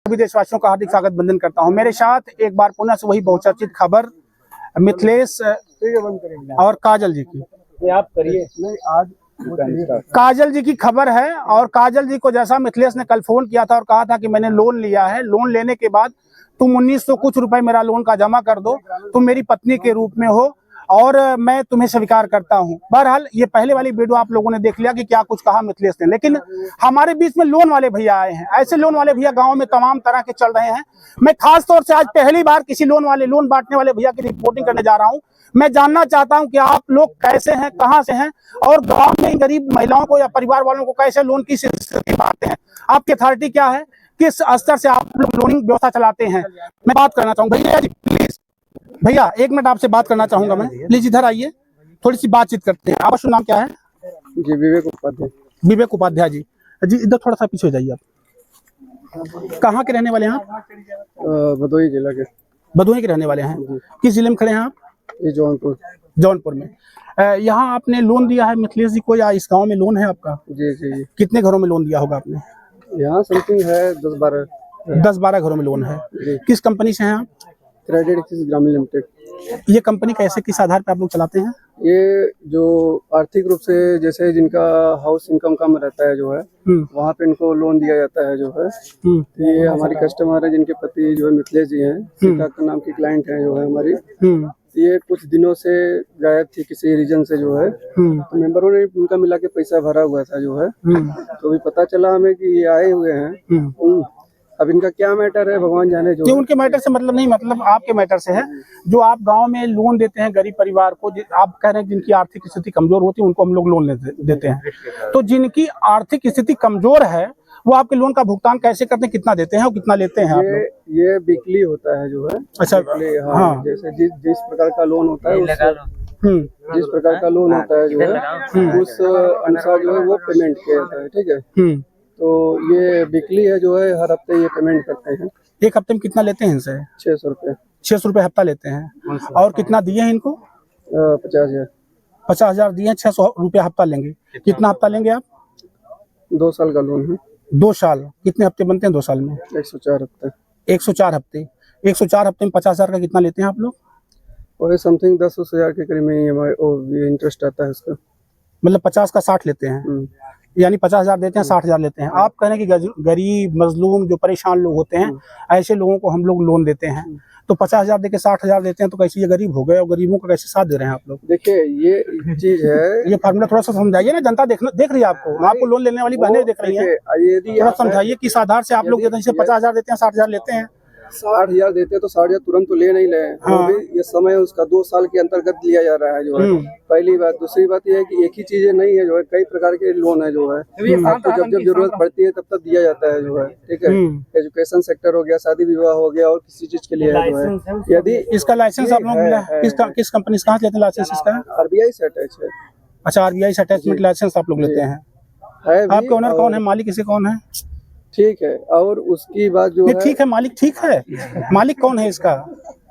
सभी देशवासियों का हार्दिक स्वागत बंदन करता हूं। मेरे साथ एक बार पुनः से वही बहुचर्चित खबर मिथिलेश और काजल जी की। आप करिए नहीं, आज काजल जी की खबर है। और काजल जी को जैसा मिथिलेश ने कल फोन किया था और कहा था कि मैंने लोन लिया है, लोन लेने के बाद तुम 1900 कुछ रुपए मेरा लोन का जमा कर दो, तुम मेरी पत्नी के रूप में हो और मैं तुम्हें स्वीकार करता हूं। बहरहाल ये पहले वाली वीडियो आप लोगों ने देख लिया कि क्या कुछ कहा मिथिलेश ने। लेकिन हमारे बीच में लोन वाले भैया आए हैं। ऐसे लोन वाले भैया गांव में तमाम तरह के चल रहे हैं। मैं खास तौर से आज पहली बार किसी लोन बांटने वाले भैया की रिपोर्टिंग करने जा रहा हूं। मैं जानना चाहता हूं कि आप लोग कैसे हैं, कहां से हैं और गांव में गरीब महिलाओं को या परिवार वालों को कैसे लोन की स्थिति बांटते हैं, आपकी अथॉरिटी क्या है, किस स्तर से आप लोग लोनिंग व्यवस्था चलाते हैं। मैं बात करना चाहूंगा भैया जी, प्लीज भैया 1 मिनट आपसे बात करना चाहूंगा मैं। प्लीज इधर आइए, थोड़ी सी बातचीत करते हैं। आपका शुभ नाम क्या है? जी विवेक उपाध्याय। विवेक उपाध्याय जी। जी इधर थोड़ा सा पीछे हो जाइए। आप कहाँ के रहने वाले हैं? आप भदोही जिला के। भदोही के रहने वाले हैं। किस जिले में खड़े हैं आप? ये जौनपुर में। यहाँ आपने लोन दिया है मिथिलेश जी को या इस गांव में लोन है आपका? जी जी। कितने घरों में लोन दिया होगा आपने? यहाँ समथिंग है 10-12 घरों में लोन है। किस कंपनी से हैं आप? क्रेडिट एक्सिस ग्रामीण लिमिटेड। ये कंपनी कैसे, किस आधार पर आप लोग चलाते हैं? ये जो आर्थिक रूप से जैसे जिनका हाउस इनकम कम रहता है जो है वहाँ पे इनको लोन दिया जाता है जो है। ये हमारी कस्टमर है जिनके पति जो है मिथिलेश जी हैं, सीता का नाम की क्लाइंट है जो है हमारी। ये कुछ दिनों से गायब थी किसी रीजन से जो है, तो मेंबरों ने उनका मिला के पैसा भरा हुआ था जो है। तो अभी पता चला हमें कि ये आए हुए हैं। अब इनका क्या मैटर है भगवान जाने। जो उनके मैटर से मतलब नहीं, मतलब आपके मैटर से है। जो आप गांव में लोन देते हैं गरीब परिवार को, आप कह रहे हैं जिनकी आर्थिक स्थिति कमजोर होती है उनको हम लोग लोन देते हैं। तो जिनकी आर्थिक स्थिति कमजोर है वो आपके लोन का भुगतान कैसे करते हैं, कितना देते हैं और कितना लेते हैं आप लोग? ये वीकली होता है जो है। अच्छा हाँ, जैसे जिस प्रकार का लोन होता है जिस प्रकार का लोन होता है जो है उस अनुसार जो है वो पेमेंट किया जाता है। ठीक है, तो ये वीकली है जो है, हर हफ्ते ये पेमेंट करते हैं। एक हफ्ते में कितना लेते हैं इनसे? 600 रुपये। 600 रुपये हफ्ता लेते हैं। और कितना दिए हैं इनको? 50,000। 50,000 दिए हैं, 600 रुपये हफ्ता लेंगे। कितना हफ्ता लेंगे आप? 2 साल का लोन है। 2 साल। कितने हफ्ते बनते हैं 2 साल में? 104 हफ्ते। 104 हफ्ते। 104 हफ्ते में 50,000 का कितना लेते हैं आप लोग? वही समथिंग 10,000 के करीब में इंटरेस्ट आता है उसका। मतलब 50 का 60 लेते हैं, यानी 50,000 देते हैं, 60,000 लेते हैं। आप कह रहे हैं कि गरीब मजलूम जो परेशान लोग होते हैं ऐसे लोगों को हम लोग लोन देते हैं। तो 50,000 देके 60,000 देते हैं, तो कैसे ये गरीब हो गए और गरीबों का कैसे साथ दे रहे हैं आप लोग? देखिए ये चीज है, ये फार्मूला थोड़ा सा समझाइए ना, जनता देख रही है आपको लोन लेने वाली बहनें देख रही है। थोड़ा समझाइए किस आधार से आप लोग 50,000 देते हैं, 60,000 लेते हैं। 60,000 देते हैं तो 60,000 तुरंत तो ले नहीं ले। हाँ। ये समय उसका 2 साल के अंतर्गत लिया जा रहा है जो है। पहली बात। दूसरी बात यह है कि एक ही चीजें नहीं है जो है, कई प्रकार के लोन है जो है। आपको जब जब जरूरत पड़ती है तब तब दिया जाता है जो है। ठीक है, एजुकेशन सेक्टर हो गया, शादी विवाह हो गया और किसी चीज के लिए है जो है। यदि इसका लाइसेंस आप लोग किस कंपनी से लेते हैं लाइसेंस इसका? RBI से अटैच है। अच्छा, RBI से अटैचमेंट लाइसेंस आप लोग लेते हैं। आपके ओनर कौन है, मालिक इसे कौन है? ठीक है, और उसकी बात जो है। ठीक है, मालिक ठीक है। मालिक कौन है इसका?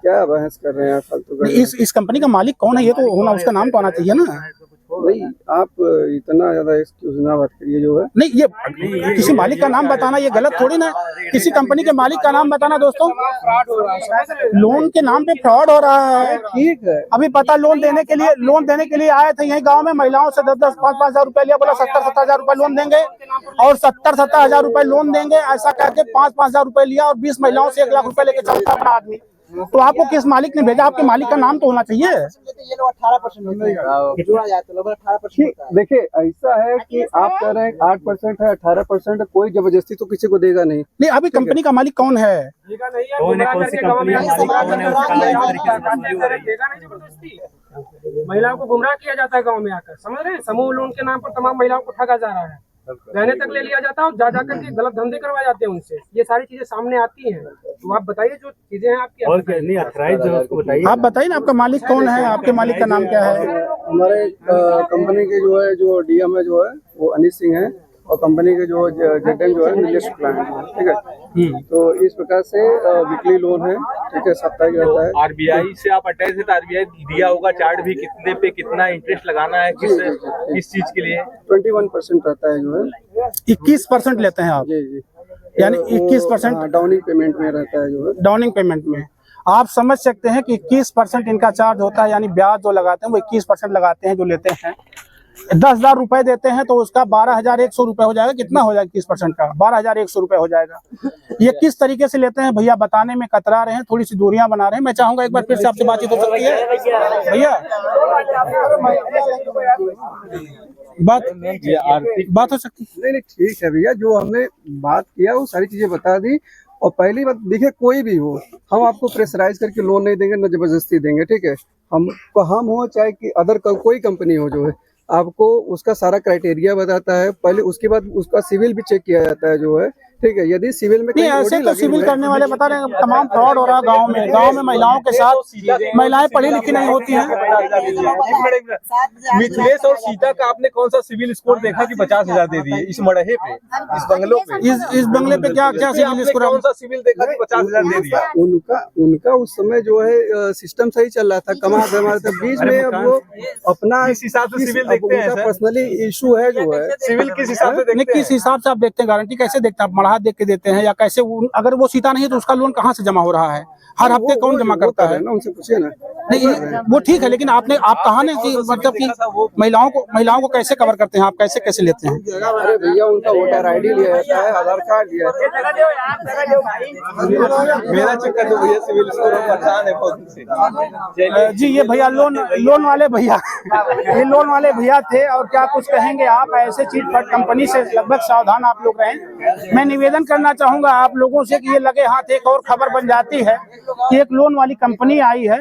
क्या बहस कर रहे हैं फालतू का? इस कंपनी का मालिक कौन है ये तो होना, उसका नाम तो आना चाहिए ना। नहीं, आप इतना ज्यादा एक्सक्यूज ना बात करिए जो है। नहीं, ये किसी मालिक का नाम बताना ये गलत थोड़ी ना। किसी कंपनी के मालिक का नाम बताना दोस्तों, लोन के नाम पे फ्रॉड हो रहा है। ठीक है, अभी पता लोन देने के लिए आए थे यही गांव में, महिलाओं से 10-10, 5-5 हजार रुपए लिया, बोला 70-70 हजार रुपए लोन देंगे और 70-70 हजार रुपए लोन देंगे ऐसा करके 5-5 हजार रुपए लिया और 20 महिलाओं से 1 लाख रुपए लेके चलता अपना आदमी। तो आपको किस मालिक ने भेजा? आपके मालिक का नाम तो होना चाहिए। ये लोग 18% जोड़ा जाए तो लगभग 18%। देखिए ऐसा है कि आप कह रहे हैं 8% है, 18% है, कोई जबरदस्ती तो किसी को देगा नहीं। नहीं, अभी कंपनी का मालिक कौन है? महिलाओं को गुमराह किया जाता है गांव में आकर, समझ रहे हैं? समूह लोन के नाम पर तमाम महिलाओं को ठगा जा रहा है, गहने तक ले लिया जाता है और जा करके गलत धंधे करवाए जाते हैं उनसे। ये सारी चीजें सामने आती हैं। तो आप बताइए जो चीजें हैं आपकी। और नहीं अथराइज जो उसको बताइए। आप बताइए ना, आपका मालिक कौन है, आपके मालिक का नाम क्या है? हमारे कंपनी के जो है जो DM है जो है वो अनिल सिंह है और कंपनी के जो ZM जो है नीलेश शुक्ला है। ठीक है, तो इस प्रकार से वीकली लोन है। ठीक है, साप्ताहिक रहता है। RBI से आप अटैच है तो RBI दिया होगा चार्ट भी, कितने पे कितना इंटरेस्ट लगाना है, किस चीज के लिए? 21% रहता है जो है। 21% लेते हैं आप? जी जी। यानी 21% डाउनिंग पेमेंट में रहता है जो है। डाउनिंग पेमेंट में आप समझ सकते हैं कि 21% इनका चार्ज होता है, यानी ब्याज जो लगाते हैं वो 21% लगाते हैं जो लेते हैं। 10,000 रुपए देते हैं तो उसका 12,100 रुपए हो जाएगा। कितना हो जाएगा 21% का? 12,100 रुपए हो जाएगा। ये किस तरीके से लेते हैं भैया बताने में कतरा रहे हैं, थोड़ी सी दूरियां बना रहे हैं। मैं चाहूंगा एक बार फिर से आपसे बातचीत हो सकती है भैया? बात हो सकती है? नहीं ठीक है भैया, जो हमने बात किया वो सारी चीजें बता दी। और पहली बात देखिए, कोई भी हो, हम आपको प्रेशराइज करके लोन नहीं देंगे, न जबरदस्ती देंगे, ठीक है। हम हो चाहे कि अदर कोई कंपनी हो, जो है आपको उसका सारा क्राइटेरिया बताता है पहले, उसके बाद उसका सिविल भी चेक किया जाता है जो है, ठीक है। यदि सिविल में नहीं, ऐसे तो सिविल करने वाले बता रहे हैं तमाम फ्रॉड हो रहा है गांव में महिलाओं के साथ। महिलाएं पढ़ी लिखी नहीं होती हैं। मिथिलेश और सीता का आपने कौन सा सिविल स्कोर देखा कि 50,000 दे दिए इस मड़हे पे, इस बंगलों पे? इस बंगले पे क्या सिविल स्कोर? कौन सा सिविल देखा कि 50,000 दे दिया? उनका उस समय जो है सिस्टम सही चल रहा था, कमा था बीच में। अब वो अपना इस हिसाब से सिविल देखते हैं, पर्सनली इशू है जो है। सिविल किस हिसाब से देखते हैं? किस हिसाब से आप देखते हैं? गारंटी कैसे देखते हैं आप? मढ़ा देख के देते हैं या कैसे? अगर वो सीता नहीं है तो उसका लोन कहाँ से जमा हो रहा है? हर हफ्ते कौन जमा करता है? उनसे पूछिए ना। नहीं वो ठीक है, लेकिन आप कहा ना कि मतलब कि महिलाओं को कैसे कवर करते हैं आप? कैसे लेते हैं? अरे भैया, उनका वोटर ID लिया जाता है, आधार कार्ड लिया मेरा चेक कर दो भैया सिविल स्कोर, परेशान है बहुत से। जी ये भैया लोन वाले भैया ये लोन वाले भैया थे। और क्या कुछ कहेंगे आप? ऐसे चीट फंड कंपनी से लगभग सावधान आप लोग रहें। मैं निवेदन करना चाहूंगा आप लोगों से कि ये लगे हाथ एक और खबर बन जाती है कि एक लोन वाली कंपनी आई है,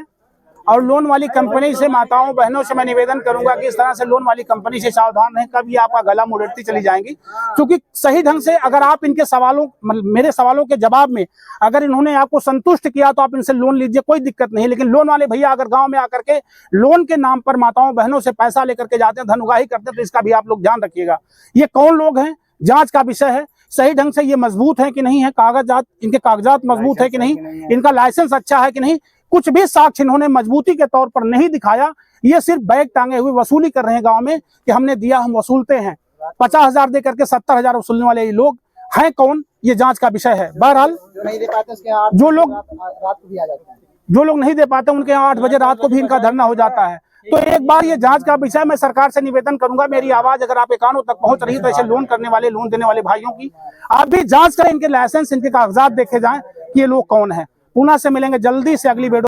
और लोन वाली कंपनी से माताओं बहनों से मैं निवेदन करूंगा कि इस तरह से लोन वाली कंपनी से सावधान रहें, कभी आपका गला मुड़ती चली जाएंगी। क्योंकि सही ढंग से अगर आप इनके सवालों मेरे सवालों के जवाब में अगर इन्होंने आपको संतुष्ट किया तो आप इनसे लोन लीजिए, कोई दिक्कत नहीं। लेकिन लोन वाले भैया अगर गाँव में आकर के लोन के नाम पर माताओं बहनों से पैसा लेकर के जाते हैं, धन उगाही करते हैं, तो इसका भी आप लोग ध्यान रखिएगा। ये कौन लोग हैं? जांच का विषय है। सही ढंग से ये मजबूत है कि नहीं है, इनके कागजात मजबूत है कि नहीं, इनका लाइसेंस अच्छा है कि नहीं, कुछ भी साक्ष्य इन्होंने मजबूती के तौर पर नहीं दिखाया। ये सिर्फ बैग टांगे हुए वसूली कर रहे हैं गांव में कि हमने दिया हम वसूलते हैं। 50,000 दे करके 70,000 वसूलने वाले ये लोग हैं कौन? ये जांच का विषय है। बहरहाल जो लोग नहीं दे पाते उनके यहाँ 8 बजे रात को भी इनका धरना हो जाता है। तो एक बार ये जांच का विषय मैं सरकार से निवेदन करूंगा, मेरी आवाज अगर आपके कानों तक पहुंच रही है तो ऐसे लोन देने वाले भाइयों की आप भी जांच करें, इनके लाइसेंस इनके कागजात देखे जाएं कि ये लोग कौन है। पुनः से मिलेंगे जल्दी से अगली वीडियो।